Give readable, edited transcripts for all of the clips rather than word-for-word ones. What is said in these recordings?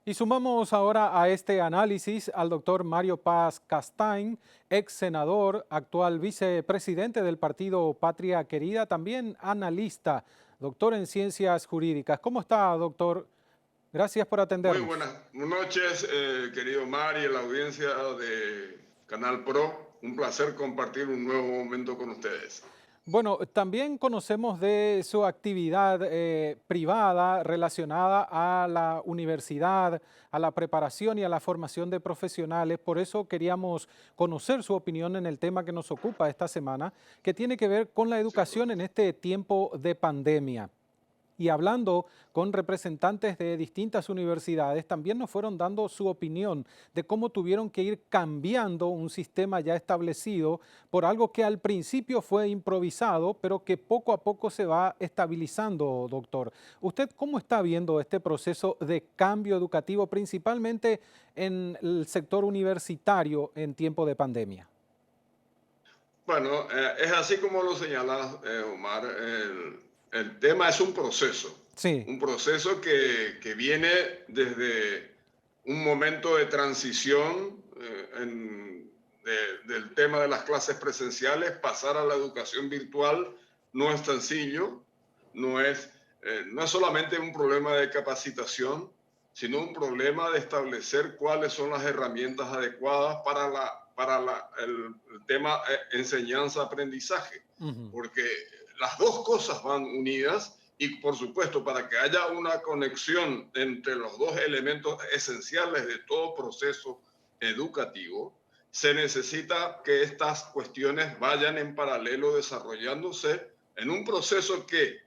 Y sumamos ahora a este análisis al doctor Mario Paz Castain, ex senador, actual vicepresidente del partido Patria Querida, también analista, doctor en ciencias jurídicas. ¿Cómo está, doctor? Gracias por Muy atendernos. buenas noches, querido Mari, y la audiencia de Canal Pro. Un placer compartir un nuevo momento con ustedes. Bueno, también conocemos de su actividad privada relacionada a la universidad, a la preparación y a la formación de profesionales. Por eso queríamos conocer su opinión en el tema que nos ocupa esta semana, que tiene que ver con la Sin educación en problemas. este tiempo de pandemia. Y hablando con representantes de distintas universidades, también nos fueron dando su opinión de cómo tuvieron que ir cambiando un sistema ya establecido por algo que al principio fue improvisado, pero que poco a poco se va estabilizando, doctor. ¿Usted cómo está viendo este proceso de cambio educativo, principalmente en el sector universitario en tiempo de pandemia? Bueno, es así como lo señalas, Omar. El tema es Sí, un proceso que viene desde un momento de transición del tema de las clases presenciales. Pasar a la educación virtual no es sencillo, no es solamente un problema de capacitación, sino un problema de establecer cuáles son las herramientas adecuadas el tema enseñanza-aprendizaje, ujú, porque las dos cosas van unidas y, por supuesto, para que haya una conexión entre los dos elementos esenciales de todo proceso educativo, se necesita que estas cuestiones vayan en paralelo desarrollándose en un proceso que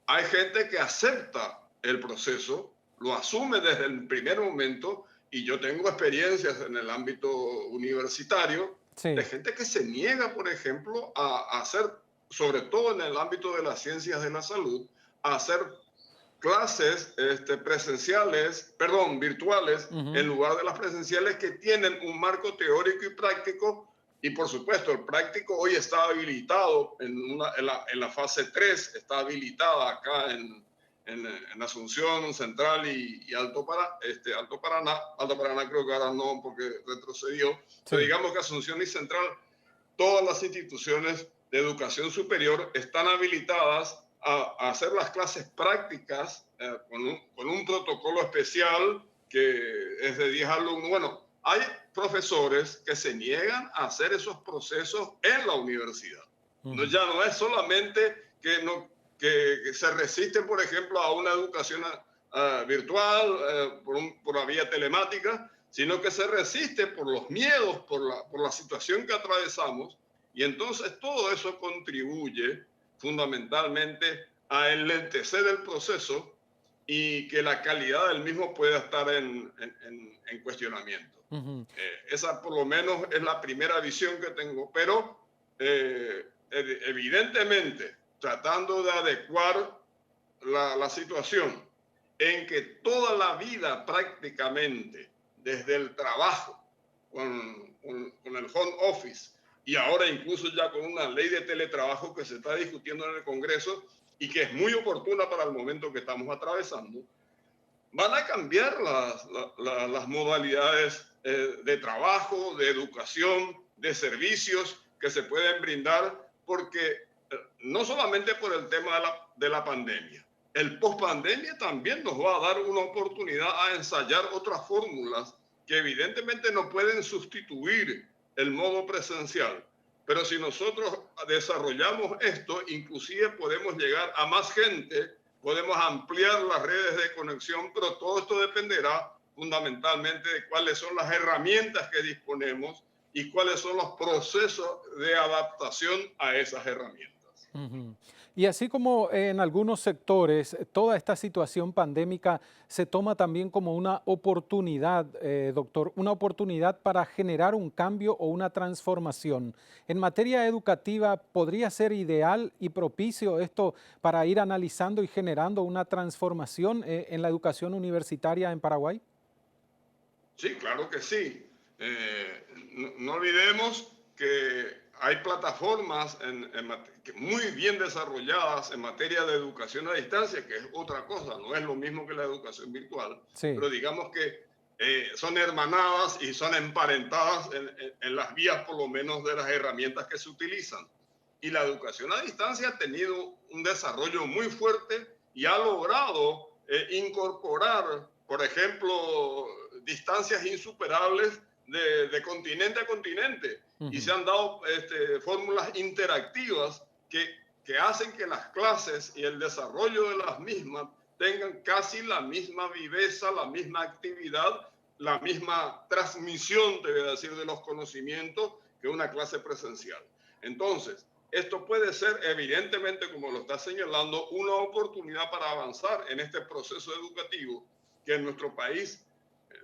hay gente que acepta el proceso, lo asume desde el primer momento, y yo tengo experiencias en el ámbito universitario de sí. gente que se niega, por ejemplo, a hacer, sobre todo en el ámbito de las ciencias de la salud, a hacer clases presenciales, perdón, virtuales, en Ujú. lugar de las presenciales que tienen un marco teórico y práctico. Y por supuesto, el práctico hoy está habilitado en la fase 3, está habilitada acá en Asunción Central y Alto Paraná creo que ahora no porque retrocedió, pero Sí. digamos que Asunción y Central, todas las instituciones de educación superior están habilitadas a hacer las clases prácticas con un protocolo especial que es de 10 alumnos. Bueno, hay profesores que se niegan a hacer esos procesos en la universidad. No, Ujú. ya no es solamente que se resisten, por ejemplo, a una educación virtual por la vía telemática, sino que se resiste por los miedos, por la situación que atravesamos. Y entonces todo eso contribuye fundamentalmente a enlentecer el proceso y que la calidad del mismo pueda estar en cuestionamiento. Ujú. Esa por lo menos es la primera visión que tengo, pero evidentemente tratando de adecuar la situación en que toda la vida prácticamente, desde el trabajo, con el home office, y ahora incluso ya con una ley de teletrabajo que se está discutiendo en el Congreso y que es muy oportuna para el momento que estamos atravesando, van a cambiar las modalidades de trabajo, de educación, de servicios que se pueden brindar, porque no solamente por el tema de la pandemia, el post-pandemia también nos va a dar una oportunidad a ensayar otras fórmulas que evidentemente no pueden sustituir el modo presencial. Pero si nosotros desarrollamos esto, inclusive podemos llegar a más gente, podemos ampliar las redes de conexión, pero todo esto dependerá fundamentalmente de cuáles son las herramientas que disponemos y cuáles son los procesos de adaptación a esas herramientas. Ujú. Y así como en algunos sectores, toda esta situación pandémica se toma también como una oportunidad, doctor, una oportunidad para generar un cambio o una transformación. En materia educativa, ¿podría ser ideal y propicio esto para ir analizando y generando una transformación en la educación universitaria en Paraguay? Sí, claro que sí. No olvidemos que hay plataformas muy bien desarrolladas en materia de educación a distancia, que es otra cosa, no es lo mismo que la educación virtual, Sí. pero digamos que son hermanadas y son emparentadas en las vías, por lo menos, de las herramientas que se utilizan. Y la educación a distancia ha tenido un desarrollo muy fuerte y ha logrado incorporar, por ejemplo, distancias insuperables de continente a continente, y se Ujú. han dado fórmulas interactivas que hacen que las clases y el desarrollo de las mismas tengan casi la misma viveza, la misma actividad, la misma transmisión, te voy a decir, de los conocimientos que una clase presencial. Entonces, esto puede ser, evidentemente, como lo está señalando, una oportunidad para avanzar en este proceso educativo que en nuestro país,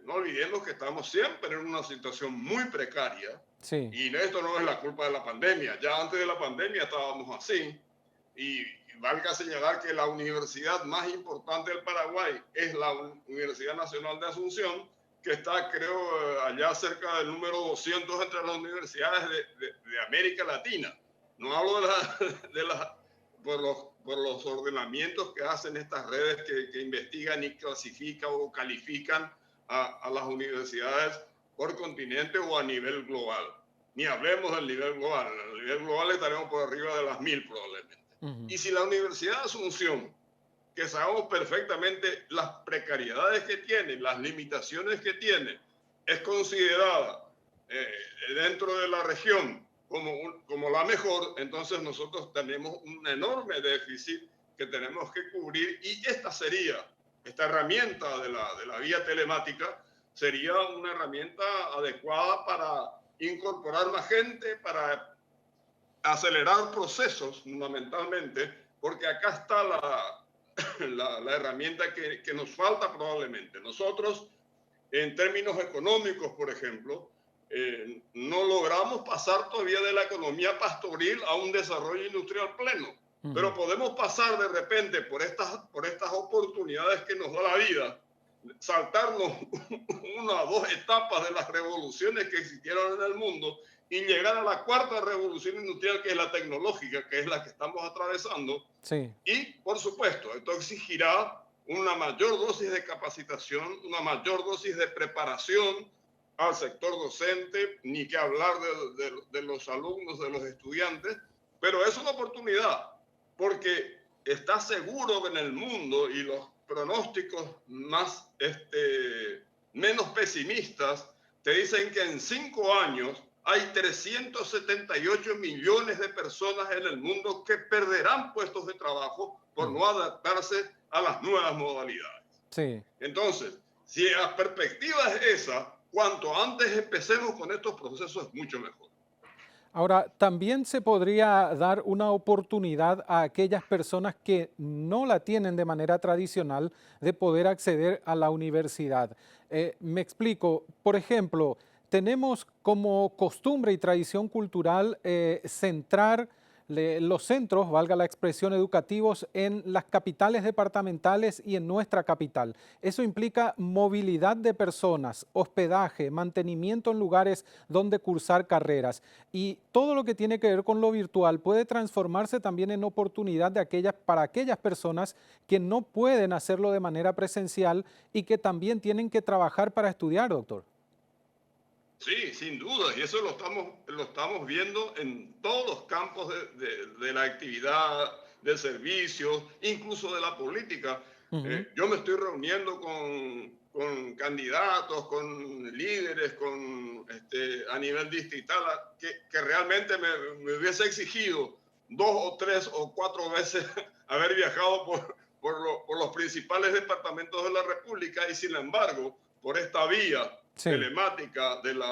no olvidemos que estamos siempre en una situación muy precaria, Sí. y esto no es la culpa de la pandemia. Ya antes de la pandemia estábamos así, y valga señalar que la universidad más importante del Paraguay es la Universidad Nacional de Asunción, que está, creo, allá cerca del número 200 entre las universidades de América Latina. No hablo por los ordenamientos que hacen estas redes que investigan y clasifican o califican a las universidades por continente o a nivel global. Ni hablemos del nivel global. En el nivel global estaremos por arriba de las 1000 probablemente. Ujú. Y si la Universidad de Asunción, que sabemos perfectamente las precariedades que tiene, las limitaciones que tiene, es considerada dentro de la región como la mejor, entonces nosotros tenemos un enorme déficit que tenemos que cubrir, y esta herramienta de la vía telemática sería una herramienta adecuada para incorporar más gente, para acelerar procesos fundamentalmente, porque acá está la herramienta que nos falta probablemente. Nosotros, en términos económicos, por ejemplo, no logramos pasar todavía de la economía pastoril a un desarrollo industrial pleno, pero Ujú. podemos pasar de repente por estas oportunidades que nos da la vida, saltarnos una o dos etapas de las revoluciones que existieron en el mundo y llegar a la cuarta revolución industrial, que es la tecnológica, que es la que estamos atravesando. Sí. Y, por supuesto, esto exigirá una mayor dosis de capacitación, una mayor dosis de preparación al sector docente, ni que hablar de los alumnos, de los estudiantes, pero es una oportunidad, porque está seguro que en el mundo, y los pronósticos más, menos pesimistas te dicen que en 5 años hay 378 millones de personas en el mundo que perderán puestos de trabajo por Ujú. no adaptarse a las nuevas modalidades. Sí. Entonces, si la perspectiva es esa, cuanto antes empecemos con estos procesos es mucho mejor. Ahora, también se podría dar una oportunidad a aquellas personas que no la tienen de manera tradicional de poder acceder a la universidad. Me explico, por ejemplo, tenemos como costumbre y tradición cultural centrar los centros, valga la expresión, educativos en las capitales departamentales y en nuestra capital. Eso implica movilidad de personas, hospedaje, mantenimiento en lugares donde cursar carreras. Y todo lo que tiene que ver con lo virtual puede transformarse también en oportunidad para aquellas personas que no pueden hacerlo de manera presencial y que también tienen que trabajar para estudiar, doctor. Sí, sin duda, y eso lo estamos viendo en todos los campos de la actividad, de servicios, incluso de la política. Ujú. Yo me estoy reuniendo con candidatos, con líderes, a nivel distrital, que realmente me hubiese exigido 2 o 3 o 4 veces haber viajado por los principales departamentos de la República, y sin embargo, por esta vía Sí. telemática del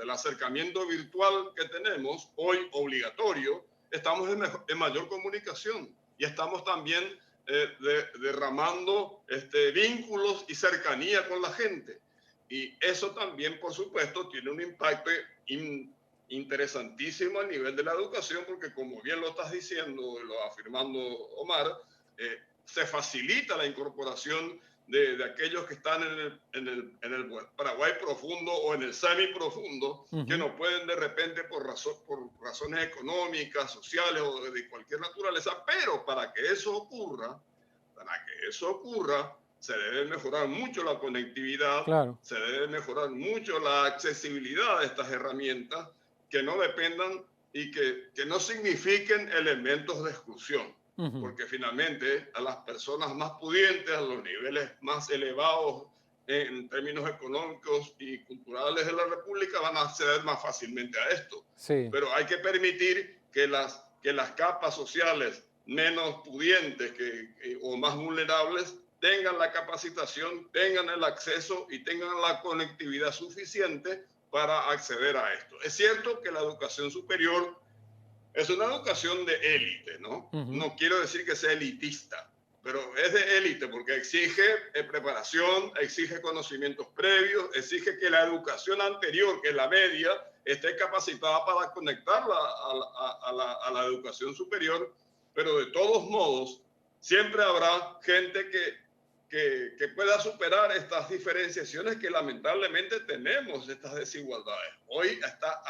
acercamiento virtual que tenemos, hoy obligatorio, estamos en mayor comunicación, y estamos también derramando vínculos y cercanía con la gente. Y eso también, por supuesto, tiene un impacto interesantísimo a nivel de la educación, porque como bien lo estás diciendo, lo afirmando Omar, se facilita la incorporación de aquellos que están en el Paraguay profundo o en el semiprofundo, que Ujú. no pueden de repente por razones económicas, sociales o de cualquier naturaleza, pero para que eso ocurra, se debe mejorar mucho la conectividad, Claro. se debe mejorar mucho la accesibilidad de estas herramientas que no dependan y que no signifiquen elementos de exclusión, Ujú. porque finalmente a las personas más pudientes, a los niveles más elevados en términos económicos y culturales de la República, van a acceder más fácilmente a esto. Sí. Pero hay que permitir que las capas sociales menos pudientes o más vulnerables tengan la capacitación, tengan el acceso y tengan la conectividad suficiente para acceder a esto. Es cierto que la educación superior es una educación de élite, ¿no? Ujú. No quiero decir que sea elitista, pero es de élite porque exige preparación, exige conocimientos previos, exige que la educación anterior, que es la media, esté capacitada para conectarla a la educación superior, pero de todos modos, siempre habrá gente que pueda superar estas diferenciaciones que lamentablemente tenemos, estas desigualdades. Hoy está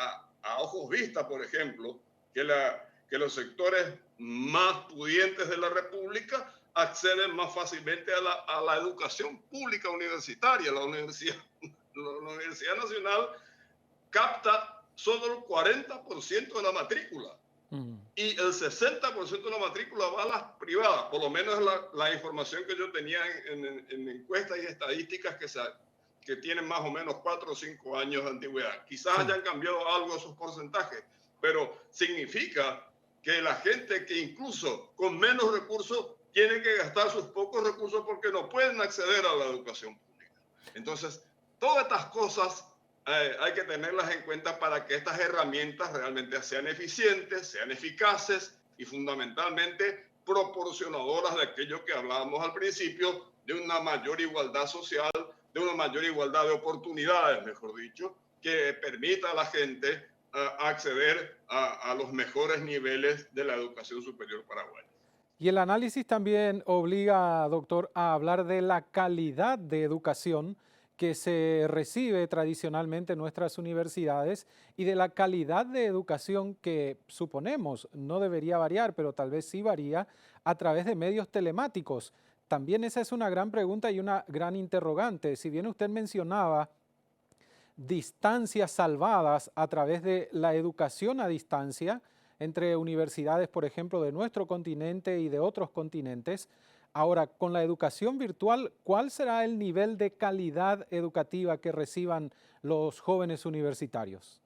a ojos vistas, por ejemplo, que los sectores más pudientes de la República acceden más fácilmente a la educación pública universitaria. La Universidad Nacional capta solo el 40% de la matrícula Ujú. y el 60% de la matrícula va a las privadas, por lo menos la información que yo tenía en encuestas y estadísticas que tienen más o menos 4 o 5 años de antigüedad. Quizás Sí. hayan cambiado algo esos porcentajes, pero significa que la gente que incluso con menos recursos tiene que gastar sus pocos recursos porque no pueden acceder a la educación pública. Entonces, todas estas cosas hay que tenerlas en cuenta para que estas herramientas realmente sean eficientes, sean eficaces y fundamentalmente proporcionadoras de aquello que hablábamos al principio, de una mayor igualdad social, de una mayor igualdad de oportunidades, mejor dicho, que permita a la gente acceder a los mejores niveles de la educación superior paraguaya. Y el análisis también obliga, doctor, a hablar de la calidad de educación que se recibe tradicionalmente en nuestras universidades y de la calidad de educación que suponemos no debería variar, pero tal vez sí varía a través de medios telemáticos. También esa es una gran pregunta y una gran interrogante. Si bien usted mencionaba distancias salvadas a través de la educación a distancia entre universidades, por ejemplo, de nuestro continente y de otros continentes. Ahora, con la educación virtual, ¿cuál será el nivel de calidad educativa que reciban los jóvenes universitarios?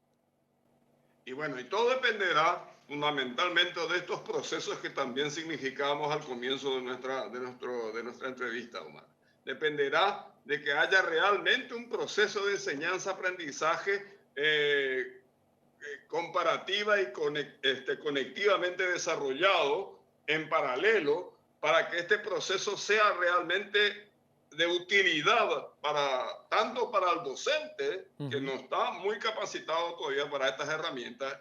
Y bueno, y todo dependerá fundamentalmente de estos procesos que también significamos al comienzo de nuestra entrevista, Omar. Dependerá de que haya realmente un proceso de enseñanza-aprendizaje comparativa y conectivamente desarrollado en paralelo para que este proceso sea realmente de utilidad tanto para el docente, que Ujú. no está muy capacitado todavía para estas herramientas,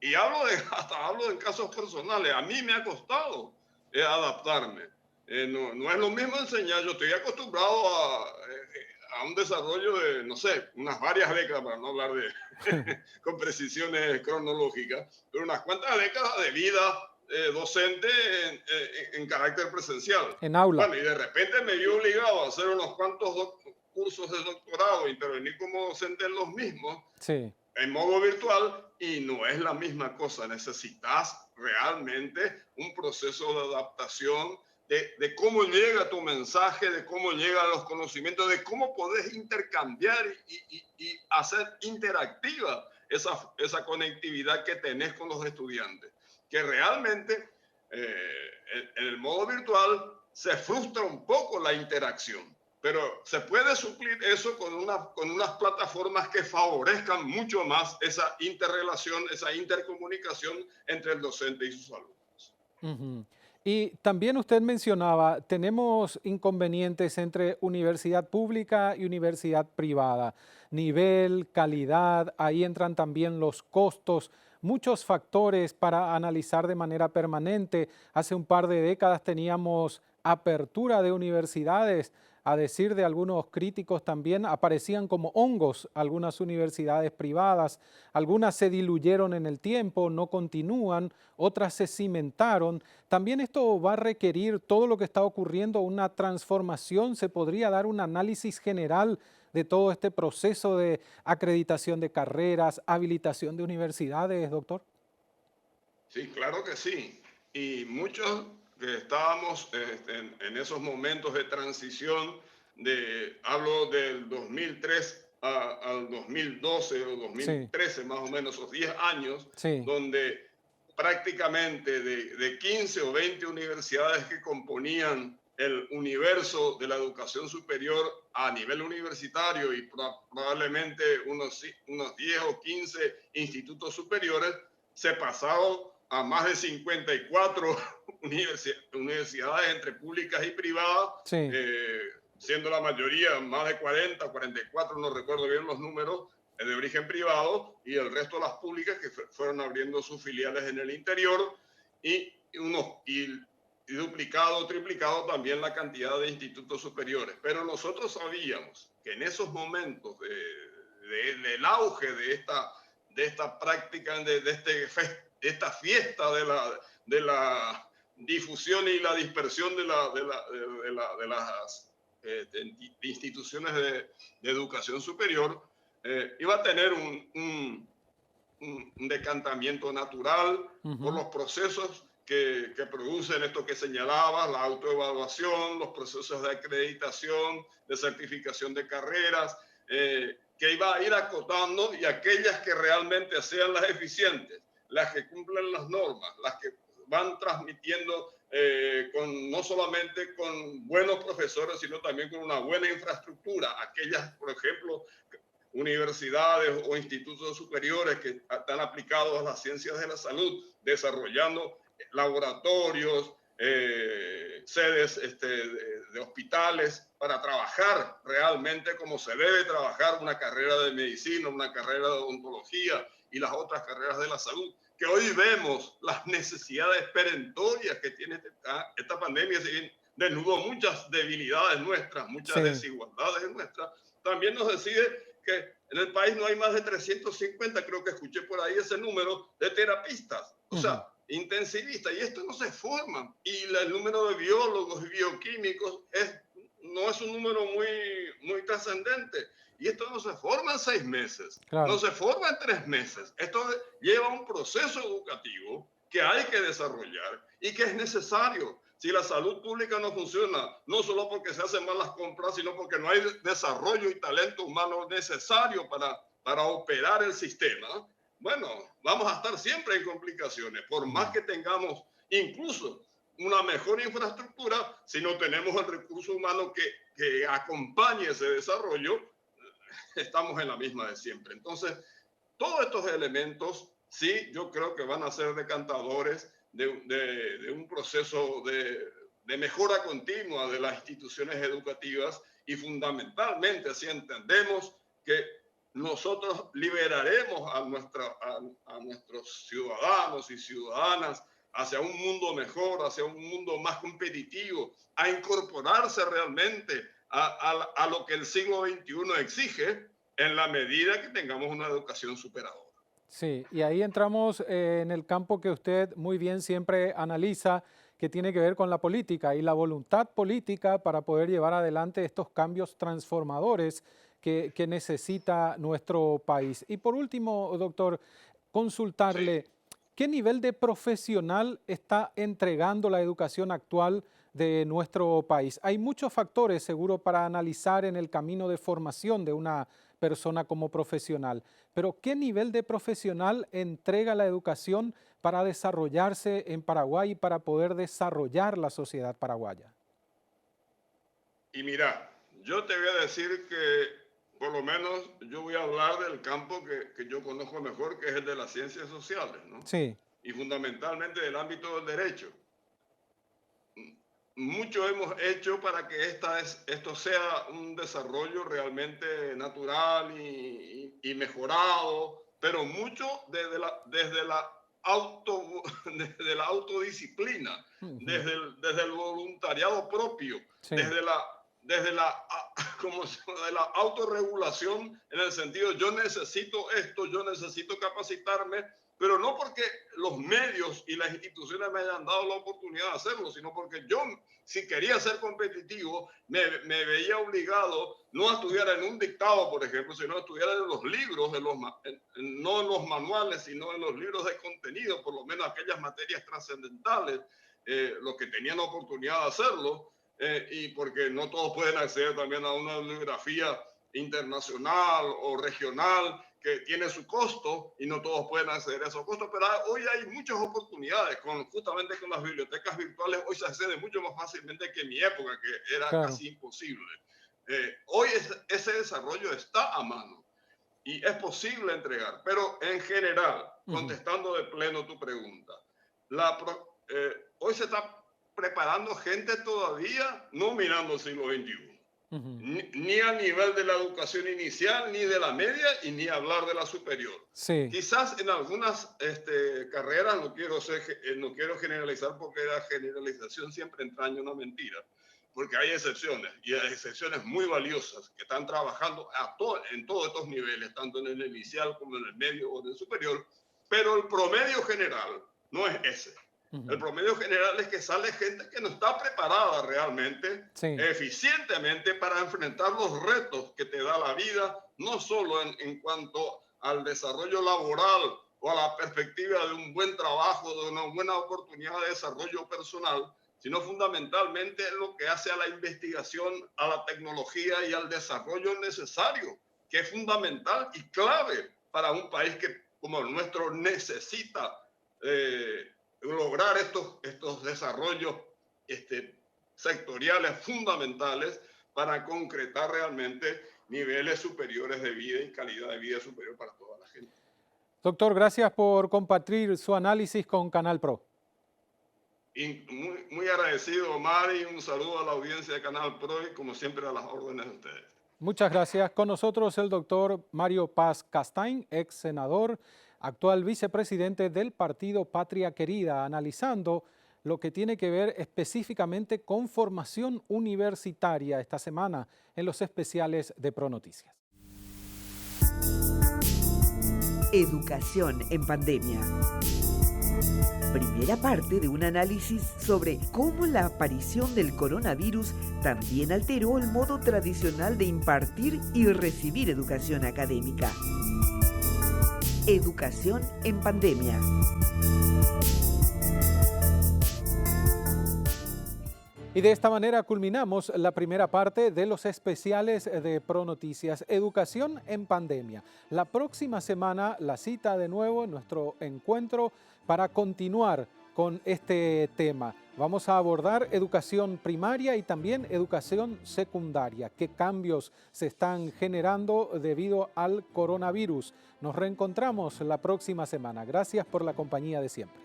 y hasta hablo en casos personales. A mí me ha costado adaptarme. No es lo mismo enseñar. Yo estoy acostumbrado a un desarrollo de, no sé, unas varias décadas, para no hablar de con precisiones cronológicas, pero unas cuantas décadas de vida docente en carácter presencial. En aula. Bueno, y de repente me vi obligado a hacer unos cuantos cursos de doctorado, intervenir como docente en los mismos, Sí. en modo virtual, y no es la misma cosa. Necesitas realmente un proceso de adaptación de cómo llega tu mensaje, de cómo llegan los conocimientos, de cómo podés intercambiar y hacer interactiva esa conectividad que tenés con los estudiantes. Que realmente en el modo virtual se frustra un poco la interacción, pero se puede suplir eso con unas plataformas que favorezcan mucho más esa interrelación, esa intercomunicación entre el docente y sus alumnos. Ujú. Y también usted mencionaba, tenemos inconvenientes entre universidad pública y universidad privada. Nivel, calidad, ahí entran también los costos, muchos factores para analizar de manera permanente. Hace un par de décadas teníamos apertura de universidades A decir de algunos críticos también aparecían como hongos algunas universidades privadas, algunas se diluyeron en el tiempo, no continúan, otras se cimentaron. También esto va a requerir todo lo que está ocurriendo, una transformación. ¿Se podría dar un análisis general de todo este proceso de acreditación de carreras, habilitación de universidades, doctor? Sí, claro que sí. Y muchos que estábamos en esos momentos de transición, hablo del 2003 al 2012 o Sí, 2013, más o menos, esos 10 años, sí, donde prácticamente de 15 o 20 universidades que componían el universo de la educación superior a nivel universitario y probablemente unos 10 o 15 institutos superiores, se pasaron a más de 54 universidades entre públicas y privadas, sí. eh, siendo la mayoría más de 40, 44, no recuerdo bien los números, de origen privado, y el resto las públicas que fueron abriendo sus filiales en el interior, y, y duplicado, triplicado también la cantidad de institutos superiores. Pero nosotros sabíamos que en esos momentos del auge de esta práctica, de esta fiesta de la difusión y la dispersión de las instituciones de educación superior, iba a tener un decantamiento natural por Ujú. los procesos que producen esto que señalabas, la autoevaluación, los procesos de acreditación, de certificación de carreras, que iba a ir acotando, y aquellas que realmente sean las eficientes, las que cumplen las normas, las que van transmitiendo no solamente con buenos profesores, sino también con una buena infraestructura. Aquellas, por ejemplo, universidades o institutos superiores que están aplicados a las ciencias de la salud, desarrollando laboratorios, sedes de hospitales para trabajar realmente como se debe trabajar una carrera de medicina, una carrera de odontología y las otras carreras de la salud, que hoy vemos las necesidades perentorias que tiene esta pandemia, si desnudó muchas debilidades nuestras, muchas Sí. desigualdades nuestras. También nos decide que en el país no hay más de 350, creo que escuché por ahí ese número, de terapistas, o Ujú. sea, intensivistas, y esto no se forman. Y el número de biólogos y bioquímicos no es un número muy trascendente. Y esto no se forma en 6 meses, no Claro. se forma en 3 meses. Esto lleva un proceso educativo que hay que desarrollar y que es necesario. Si la salud pública no funciona, no solo porque se hacen malas compras, sino porque no hay desarrollo y talento humano necesario para operar el sistema, bueno, vamos a estar siempre en complicaciones. Por más Mm. que tengamos incluso una mejor infraestructura, si no tenemos el recurso humano que acompañe ese desarrollo, estamos en la misma de siempre. Entonces, todos estos elementos, sí, yo creo que van a ser decantadores de un proceso de mejora continua de las instituciones educativas, y fundamentalmente así entendemos que nosotros liberaremos a nuestros ciudadanos y ciudadanas hacia un mundo mejor, hacia un mundo más competitivo, a incorporarse realmente a lo que el siglo XXI exige, en la medida que tengamos una educación superadora. Sí, y ahí entramos en el campo que usted muy bien siempre analiza, que tiene que ver con la política y la voluntad política para poder llevar adelante estos cambios transformadores que necesita nuestro país. Y por último, doctor, Sí. consultarle, ¿qué nivel de profesional está entregando la educación actual de nuestro país? Hay muchos factores, seguro, para analizar en el camino de formación de una persona como profesional, pero ¿qué nivel de profesional entrega la educación para desarrollarse en Paraguay y para poder desarrollar la sociedad paraguaya? Y mira, yo te voy a decir que por lo menos yo voy a hablar del campo que yo conozco mejor, que es el de las ciencias sociales, ¿no? Sí, Y fundamentalmente del ámbito del derecho. Mucho hemos hecho para que esto sea un desarrollo realmente natural y mejorado, pero mucho desde la autodisciplina, ujú, desde el voluntariado propio, sí, desde la desde como de la autorregulación, en el sentido, yo necesito esto, yo necesito capacitarme, pero no porque los medios y las instituciones me hayan dado la oportunidad de hacerlo, sino porque yo, si quería ser competitivo, me veía obligado no a estudiar en un dictado, por ejemplo, sino a estudiar en los libros, no en los manuales, sino en los libros de contenido, por lo menos aquellas materias trascendentales, los que tenían la oportunidad de hacerlo. Y porque no todos pueden acceder también a una bibliografía internacional o regional que tiene su costo y no todos pueden acceder a esos costos, pero hoy hay muchas oportunidades, justamente con las bibliotecas virtuales, hoy se accede mucho más fácilmente que en mi época, que era Claro. casi imposible. Hoy ese desarrollo está a mano y es posible entregar, pero en general, contestando de pleno tu pregunta, hoy se está preparando gente todavía no mirando el siglo XXI. Ni a nivel de la educación inicial, ni de la media, y ni hablar de la superior. Sí. Quizás en algunas carreras, no quiero generalizar porque la generalización siempre entraña una mentira, porque hay excepciones, y hay excepciones muy valiosas que están trabajando en todos estos niveles, tanto en el inicial como en el medio o en el superior, pero el promedio general no es ese. El promedio general es que sale gente que no está preparada realmente, eficientemente, para enfrentar los retos que te da la vida, no solo en cuanto al desarrollo laboral o a la perspectiva de un buen trabajo, de una buena oportunidad de desarrollo personal, sino fundamentalmente lo que hace a la investigación, a la tecnología y al desarrollo necesario, que es fundamental y clave para un país que, como el nuestro, necesita lograr estos desarrollos sectoriales fundamentales para concretar realmente niveles superiores de vida y calidad de vida superior para toda la gente. Doctor, gracias por compartir su análisis con Canal Pro. Y muy agradecido, Omar, y un saludo a la audiencia de Canal Pro y como siempre a las órdenes de ustedes. Muchas gracias. Con nosotros el doctor Mario Paz Castain, ex senador, actual vicepresidente del partido Patria Querida, analizando lo que tiene que ver específicamente con formación universitaria esta semana en los especiales de ProNoticias. Educación en pandemia. Primera parte de un análisis sobre cómo la aparición del coronavirus también alteró el modo tradicional de impartir y recibir educación académica. Educación en pandemia. Y de esta manera culminamos la primera parte de los especiales de ProNoticias, Educación en Pandemia. La próxima semana la cita de nuevo en nuestro encuentro para continuar con este tema. Vamos a abordar educación primaria y también educación secundaria. ¿Qué cambios se están generando debido al coronavirus? Nos reencontramos la próxima semana. Gracias por la compañía de siempre.